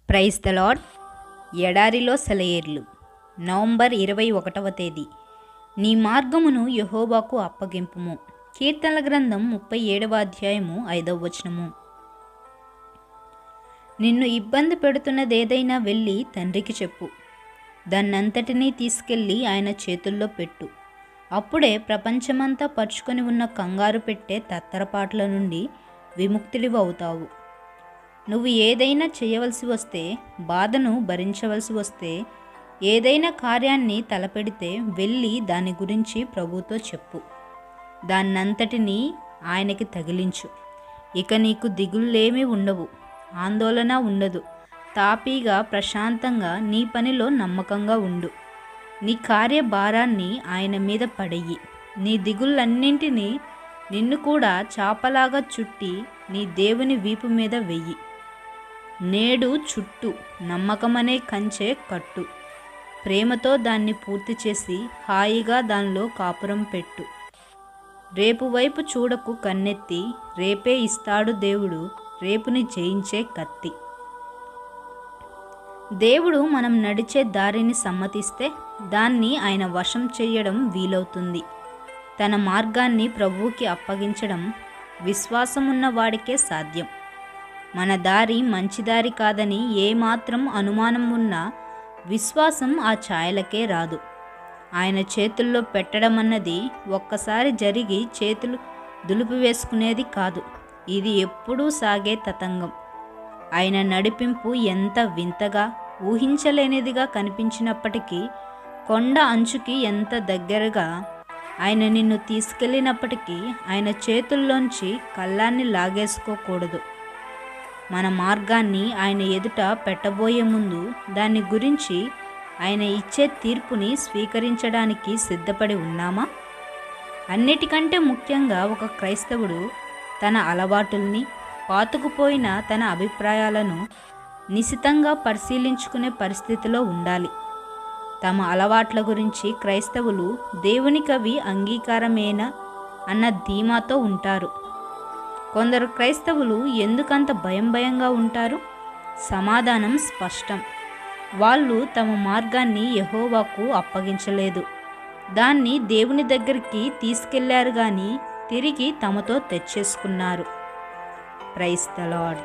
Praise the lord. ఎడారిలో సెలయేర్లు. November 21వ తేదీ. నీ మార్గమును యెహోవాకు అప్పగింపుము. కీర్తనల గ్రంథం 37వ అధ్యాయము 5వ వచనము. నిన్ను ఇబ్బంది పెడుతున్నదేదైనా వెళ్ళి తండ్రికి చెప్పు. దాన్నంతటినీ తీసుకెళ్ళి ఆయన చేతుల్లో పెట్టు. అప్పుడే ప్రపంచమంతా పరుచుకొని ఉన్న కంగారు పెట్టే తత్తరపాట్ల నుండి విముక్తుడివి అవుతావు. నువ్వు ఏదైనా చేయవలసి వస్తే, బాధను భరించవలసి వస్తే, ఏదైనా కార్యాన్ని తలపెడితే వెళ్ళి దాని గురించి ప్రభువుతో చెప్పు. దాన్నంతటినీ ఆయనకి తగిలించు. ఇక నీకు దిగుళ్ళేమీ ఉండవు, ఆందోళన ఉండదు. తాపీగా ప్రశాంతంగా నీ పనిలో నమ్మకంగా ఉండు. నీ కార్యభారాన్ని ఆయన మీద పడెయ్యి. నీ దిగుళ్ళన్నింటినీ నిన్ను కూడా చాపలాగా చుట్టి నీ దేవుని వీపు మీద వెయ్యి. నేడు చుట్టూ నమ్మకమనే కంచె కట్టు. ప్రేమతో దాన్ని పూర్తి చేసి హాయిగా దానిలో కాపురం పెట్టు. రేపు వైపు చూడకు కన్నెత్తి, రేపే ఇస్తాడు దేవుడు రేపుని జయించే కత్తి. దేవుడు మనం నడిచే దారిని సమ్మతిస్తే దాన్ని ఆయన వశం చేయడం వీలవుతుంది. తన మార్గాన్ని ప్రభువుకి అప్పగించడం విశ్వాసమున్న వాడికే సాధ్యం. మన దారి మంచి దారి కాదని ఏమాత్రం అనుమానం ఉన్నా విశ్వాసం ఆ ఛాయలకే రాదు. ఆయన చేతుల్లో పెట్టడం అన్నది ఒక్కసారి జరిగి చేతులు దులిపివేసుకునేది కాదు. ఇది ఎప్పుడూ సాగే తతంగం. ఆయన నడిపింపు ఎంత వింతగా, ఊహించలేనిదిగా కనిపించినప్పటికీ, కొండ అంచుకి ఎంత దగ్గరగా ఆయన నిన్ను తీసుకెళ్ళినప్పటికీ ఆయన చేతుల్లోంచి కళ్ళాన్ని లాగేసుకోకూడదు. మన మార్గాన్ని ఆయన ఎదుట పెట్టబోయే ముందు దాని గురించి ఆయన ఇచ్చే తీర్పుని స్వీకరించడానికి సిద్ధపడి ఉన్నామా? అన్నిటికంటే ముఖ్యంగా ఒక క్రైస్తవుడు తన అలవాటుల్ని, పాతుకుపోయిన తన అభిప్రాయాలను నిశితంగా పరిశీలించుకునే పరిస్థితిలో ఉండాలి. తమ అలవాట్ల గురించి క్రైస్తవులు దేవునికవి అంగీకారమేనా అన్న ధీమాతో ఉంటారు. కొందరు క్రైస్తవులు ఎందుకంత భయంగా ఉంటారు? సమాధానం స్పష్టం. వాళ్ళు తమ మార్గాన్ని యెహోవాకు అప్పగించలేదు. దాన్ని దేవుని దగ్గరికి తీసుకెళ్లారు కానీ తిరిగి తమతో తెచ్చేసుకున్నారు. Praise the lord.